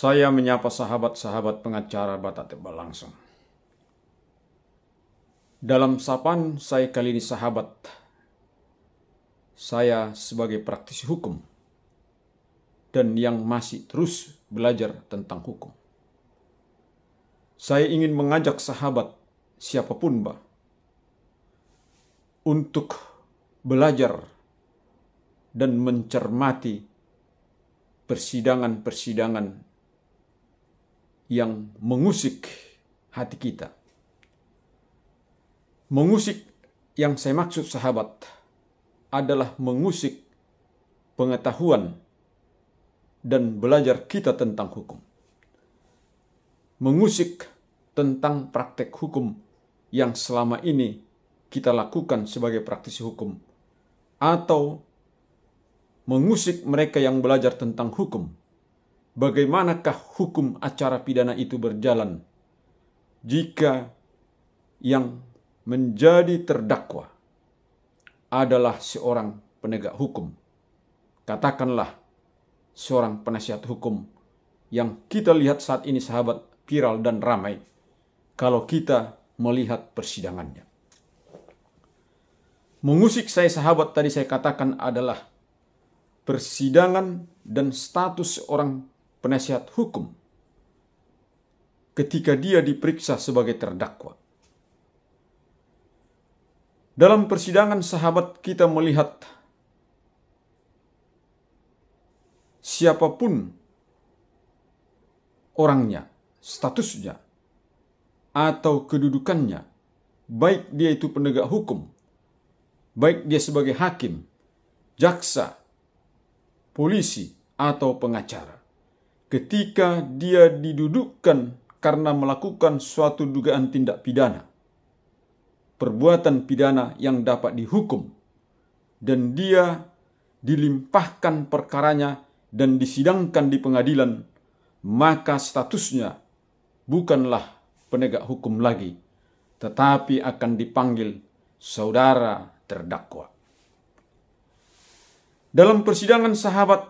Saya menyapa sahabat-sahabat pengacara Batak Tebal langsung. Dalam sapaan saya kali ini sahabat, saya sebagai praktisi hukum dan yang masih terus belajar tentang hukum. Saya ingin mengajak sahabat siapapun untuk belajar dan mencermati persidangan-persidangan yang mengusik hati kita. Mengusik yang saya maksud sahabat adalah mengusik pengetahuan dan belajar kita tentang hukum. Mengusik tentang praktek hukum yang selama ini kita lakukan sebagai praktisi hukum, atau mengusik mereka yang belajar tentang hukum. Bagaimanakah hukum acara pidana itu berjalan jika yang menjadi terdakwa adalah seorang penegak hukum, katakanlah seorang penasihat hukum yang kita lihat saat ini sahabat viral dan ramai kalau kita melihat persidangannya. Mengusik saya sahabat tadi saya katakan adalah persidangan dan status seorang penasihat hukum ketika dia diperiksa sebagai terdakwa. Dalam persidangan sahabat kita melihat siapapun orangnya, statusnya, atau kedudukannya, baik dia itu penegak hukum, baik dia sebagai hakim, jaksa, polisi, atau pengacara. Ketika dia didudukkan karena melakukan suatu dugaan tindak pidana, perbuatan pidana yang dapat dihukum, dan dia dilimpahkan perkaranya dan disidangkan di pengadilan, maka statusnya bukanlah penegak hukum lagi, tetapi akan dipanggil saudara terdakwa. Dalam persidangan sahabat,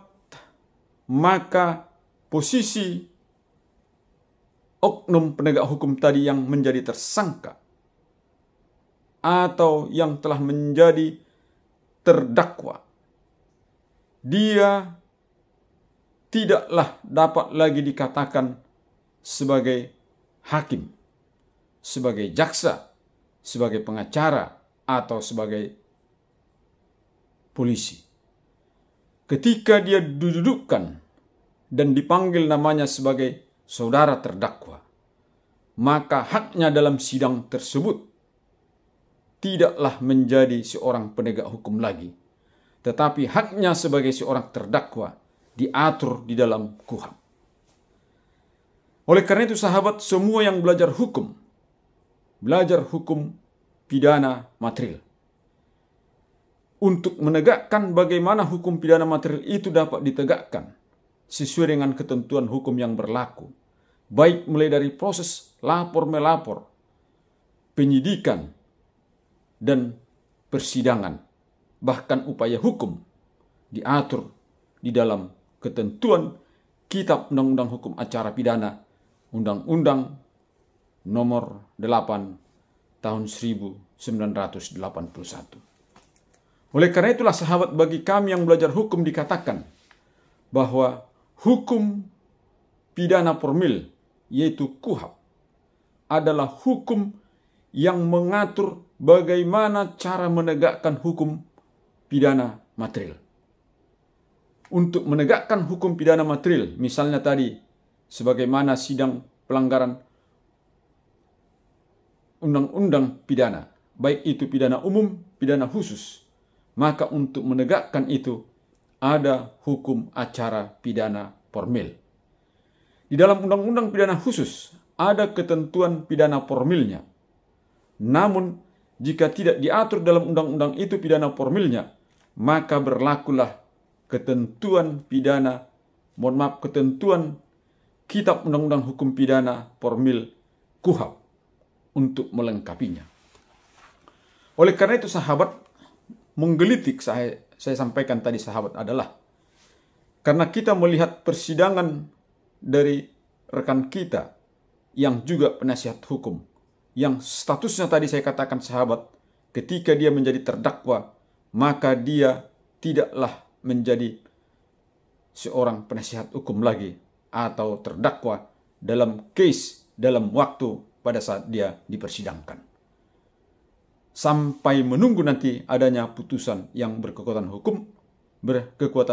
maka posisi oknum penegak hukum tadi yang menjadi tersangka atau yang telah menjadi terdakwa, dia tidaklah dapat lagi dikatakan sebagai hakim, sebagai jaksa, sebagai pengacara, atau sebagai polisi. Ketika dia didudukkan dan dipanggil namanya sebagai saudara terdakwa, maka haknya dalam sidang tersebut tidaklah menjadi seorang penegak hukum lagi, tetapi haknya sebagai seorang terdakwa diatur di dalam KUHP. Oleh karena itu sahabat, semua yang belajar hukum pidana material, untuk menegakkan bagaimana hukum pidana material itu dapat ditegakkan sesuai dengan ketentuan hukum yang berlaku, baik mulai dari proses lapor-melapor, penyidikan, dan persidangan, bahkan upaya hukum diatur di dalam ketentuan Kitab Undang-Undang Hukum Acara Pidana, Undang-Undang Nomor 8 Tahun 1981. Oleh karena itulah sahabat, bagi kami yang belajar hukum dikatakan bahwa hukum pidana formil, yaitu KUHP, adalah hukum yang mengatur bagaimana cara menegakkan hukum pidana material. Untuk menegakkan hukum pidana material, misalnya tadi sebagaimana sidang pelanggaran undang-undang pidana, baik itu pidana umum, pidana khusus, maka untuk menegakkan itu ada hukum acara pidana formil. Di dalam undang-undang pidana khusus ada ketentuan pidana formilnya. Namun jika tidak diatur dalam undang-undang itu pidana formilnya, maka berlakulah ketentuan ketentuan Kitab Undang-Undang Hukum Pidana Formil KUHP untuk melengkapinya. Oleh karena itu sahabat, menggelitik saya sampaikan tadi sahabat adalah karena kita melihat persidangan dari rekan kita yang juga penasihat hukum, yang statusnya tadi saya katakan sahabat, ketika dia menjadi terdakwa, maka dia tidaklah menjadi seorang penasihat hukum lagi atau terdakwa dalam case, dalam waktu pada saat dia dipersidangkan, sampai menunggu nanti adanya putusan yang berkekuatan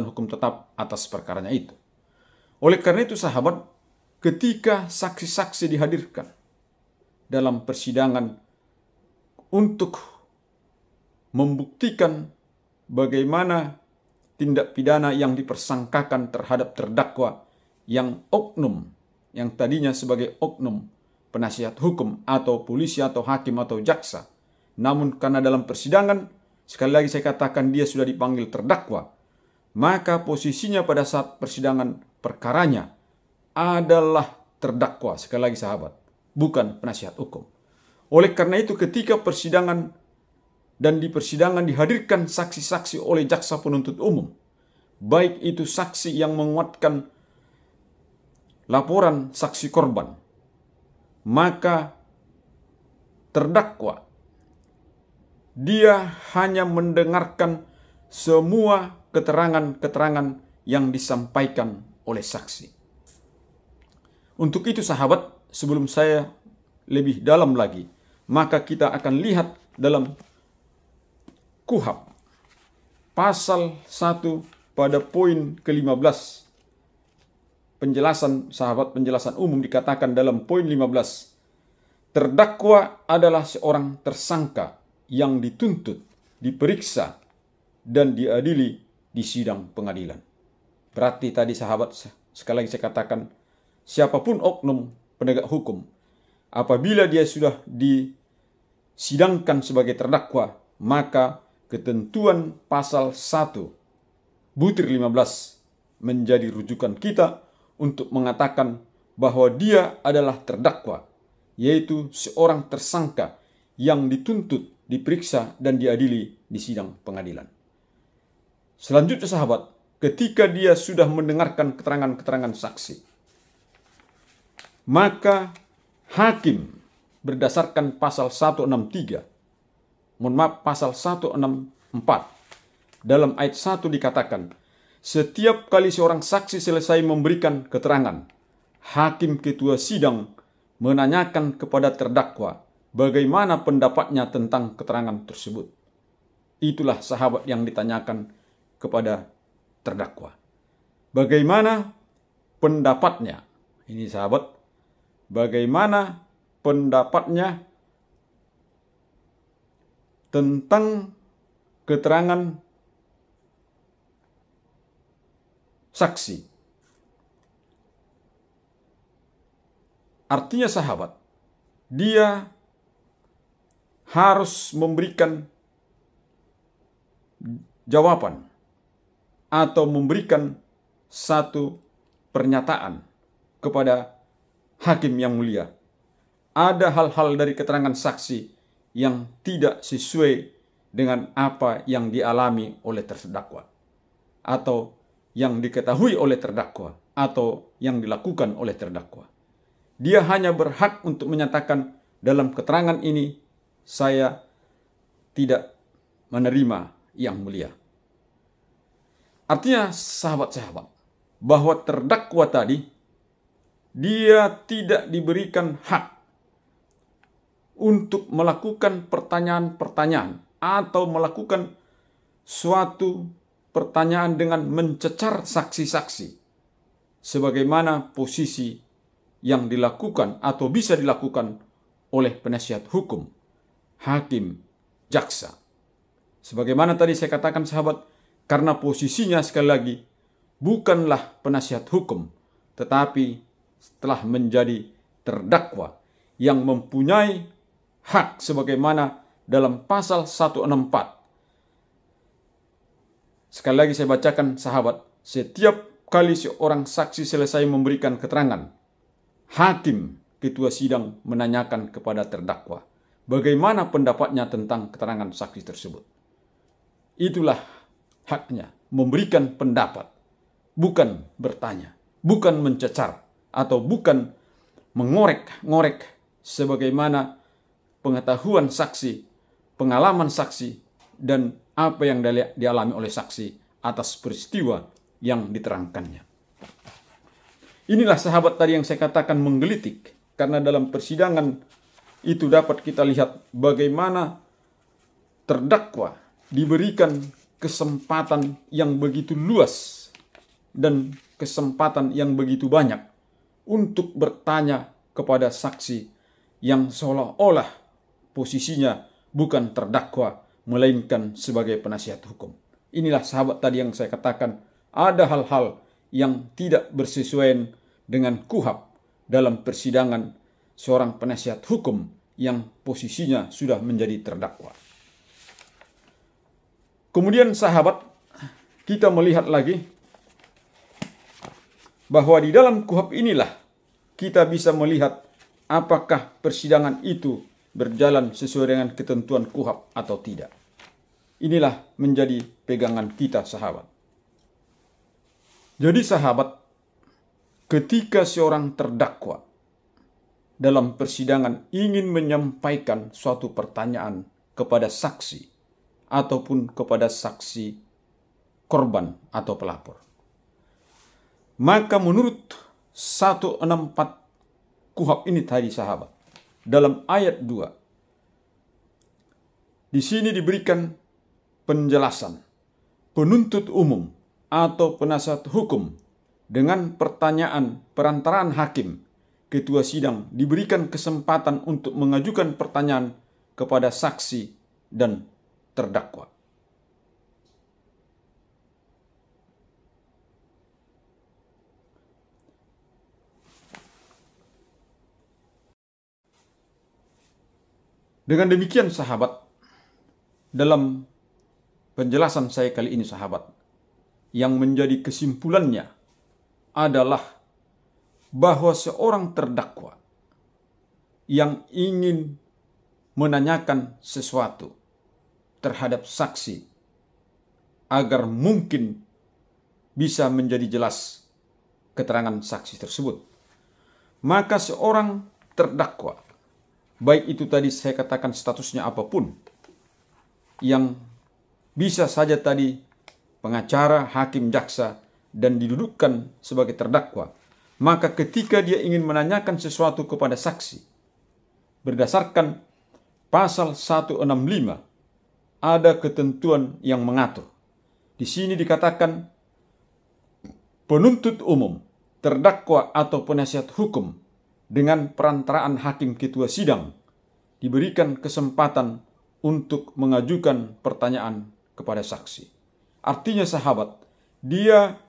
hukum tetap atas perkaranya itu. Oleh karena itu sahabat, ketika saksi-saksi dihadirkan dalam persidangan untuk membuktikan bagaimana tindak pidana yang dipersangkakan terhadap terdakwa yang oknum, yang tadinya sebagai oknum penasihat hukum atau polisi atau hakim atau jaksa, namun karena dalam persidangan, sekali lagi saya katakan dia sudah dipanggil terdakwa, maka posisinya pada saat persidangan perkaranya adalah terdakwa, sekali lagi sahabat, bukan penasihat hukum. Oleh karena itu ketika persidangan dan di persidangan dihadirkan saksi-saksi oleh jaksa penuntut umum, baik itu saksi yang menguatkan laporan saksi korban, maka terdakwa dia hanya mendengarkan semua keterangan-keterangan yang disampaikan oleh saksi. Untuk itu sahabat, sebelum saya lebih dalam lagi, maka kita akan lihat dalam KUHP pasal 1 pada poin ke-15. Penjelasan sahabat, penjelasan umum dikatakan dalam poin 15. Terdakwa adalah seorang tersangka yang dituntut, diperiksa, dan diadili di sidang pengadilan. Berarti tadi sahabat, sekali lagi saya katakan, siapapun oknum penegak hukum, apabila dia sudah disidangkan sebagai terdakwa, maka ketentuan pasal 1 butir 15 menjadi rujukan kita untuk mengatakan bahwa dia adalah terdakwa, yaitu seorang tersangka yang dituntut, diperiksa, dan diadili di sidang pengadilan. Selanjutnya sahabat, ketika dia sudah mendengarkan keterangan-keterangan saksi, maka hakim berdasarkan pasal 163, pasal 164, dalam ayat 1 dikatakan, setiap kali seorang saksi selesai memberikan keterangan, hakim ketua sidang menanyakan kepada terdakwa bagaimana pendapatnya tentang keterangan tersebut. Itulah sahabat yang ditanyakan kepada terdakwa. Bagaimana pendapatnya? Ini sahabat, bagaimana pendapatnya tentang keterangan saksi. Artinya sahabat, dia harus memberikan jawaban atau memberikan satu pernyataan kepada hakim yang mulia. Ada hal-hal dari keterangan saksi yang tidak sesuai dengan apa yang dialami oleh terdakwa, atau yang diketahui oleh terdakwa, atau yang dilakukan oleh terdakwa. Dia hanya berhak untuk menyatakan dalam keterangan ini saya tidak menerima yang mulia. Artinya sahabat-sahabat, bahwa terdakwa tadi dia tidak diberikan hak untuk melakukan pertanyaan-pertanyaan atau melakukan suatu pertanyaan dengan mencecar saksi-saksi sebagaimana posisi yang dilakukan atau bisa dilakukan oleh penasihat hukum, hakim, jaksa. Sebagaimana tadi saya katakan sahabat, karena posisinya sekali lagi bukanlah penasihat hukum, tetapi telah menjadi terdakwa yang mempunyai hak sebagaimana dalam pasal 164. Sekali lagi saya bacakan sahabat, setiap kali seorang saksi selesai memberikan keterangan, hakim ketua sidang menanyakan kepada terdakwa bagaimana pendapatnya tentang keterangan saksi tersebut. Itulah haknya, memberikan pendapat, bukan bertanya, bukan mencecar, atau bukan mengorek-ngorek sebagaimana pengetahuan saksi, pengalaman saksi, dan apa yang dialami oleh saksi atas peristiwa yang diterangkannya. Inilah sahabat tadi yang saya katakan menggelitik, karena dalam persidangan itu dapat kita lihat bagaimana terdakwa diberikan kesempatan yang begitu luas dan kesempatan yang begitu banyak untuk bertanya kepada saksi yang seolah-olah posisinya bukan terdakwa melainkan sebagai penasihat hukum. Inilah sahabat tadi yang saya katakan ada hal-hal yang tidak bersesuaian dengan KUHP dalam persidangan seorang penasihat hukum yang posisinya sudah menjadi terdakwa. Kemudian sahabat, kita melihat lagi bahwa di dalam KUHP inilah kita bisa melihat apakah persidangan itu berjalan sesuai dengan ketentuan KUHP atau tidak. Inilah menjadi pegangan kita sahabat. Jadi sahabat, ketika seorang terdakwa dalam persidangan ingin menyampaikan suatu pertanyaan kepada saksi ataupun kepada saksi korban atau pelapor, maka menurut 164 KUHP ini tadi sahabat, dalam ayat 2, di sini diberikan penjelasan penuntut umum atau penasihat hukum dengan pertanyaan perantaraan hakim, ketua sidang diberikan kesempatan untuk mengajukan pertanyaan kepada saksi dan terdakwa. Dengan demikian sahabat, dalam penjelasan saya kali ini sahabat, yang menjadi kesimpulannya adalah bahwa seorang terdakwa yang ingin menanyakan sesuatu terhadap saksi agar mungkin bisa menjadi jelas keterangan saksi tersebut, maka seorang terdakwa, baik itu tadi saya katakan statusnya apapun, yang bisa saja tadi pengacara, hakim, jaksa, dan didudukkan sebagai terdakwa, maka ketika dia ingin menanyakan sesuatu kepada saksi, berdasarkan pasal 165, ada ketentuan yang mengatur. Di sini dikatakan penuntut umum, terdakwa atau penasihat hukum dengan perantaraan hakim ketua sidang diberikan kesempatan untuk mengajukan pertanyaan kepada saksi. Artinya sahabat, dia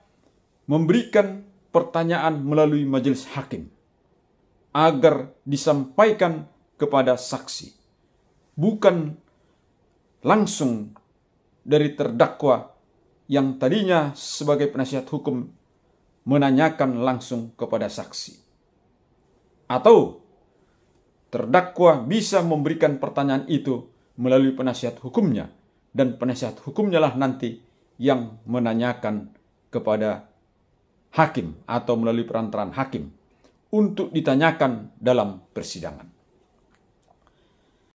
memberikan pertanyaan melalui majelis hakim agar disampaikan kepada saksi, bukan langsung dari terdakwa yang tadinya sebagai penasihat hukum menanyakan langsung kepada saksi. Atau terdakwa bisa memberikan pertanyaan itu melalui penasihat hukumnya, dan penasihat hukumnya lah nanti yang menanyakan kepada hakim atau melalui perantaraan hakim untuk ditanyakan dalam persidangan.